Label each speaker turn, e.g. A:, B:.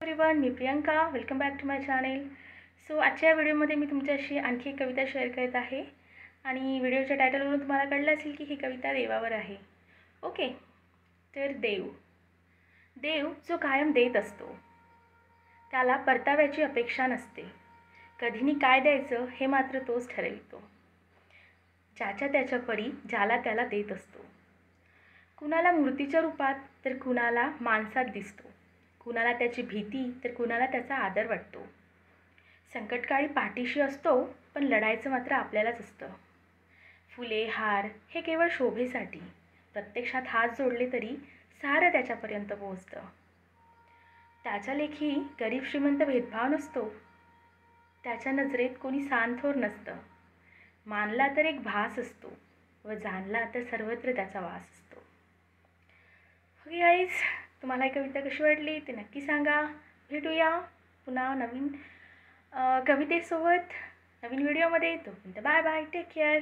A: Everyone, मी Priyanka. Welcome back to my channel. So आजच्या व्हिडिओमध्ये मी तुमच्याशी आणखी एक कविता शेअर करत आहे आणि व्हिडिओच्या टायटलवरून तुम्हाला कळलं असेल की ही कविता देवावर आहे. ओके, तर देव जो कायम देत असतो, त्याला परताव्याची अपेक्षा नसते. कधीनी काय द्यायचं हे मात्र तोच ठरवितो. ज्याच्या त्याच्या परी ज्याला त्याला देत असतो. कुणाला मूर्तीच्या रूपात तर कुणाला माणसात दिसतो. कुणाला त्याची भीती तर कुणाला त्याचा आदर वाटतो. संकटकाळी पाठीशी असतो, पण लढायचं मात्र आपल्यालाच असतं. फुले हार हे केवळ शोभेसाठी, प्रत्यक्षात हात जोडले तरी सारं त्याच्यापर्यंत पोहोचतं. त्याच्या लेखी गरीब श्रीमंत भेदभाव नसतो. त्याच्या नजरेत कोणी सानथोर नसतं. मानला तर एक भास असतो व जाणला तर सर्वत्र त्याचा वास असतो. ओके गाईज, तुम्हाला ही कविता कशी वाटली ते नक्की सांगा. भेटूया पुन्हा नवीन कवितेसोबत नवीन व्हिडिओमध्ये. तोपर्यंत बाय बाय, टेक केअर.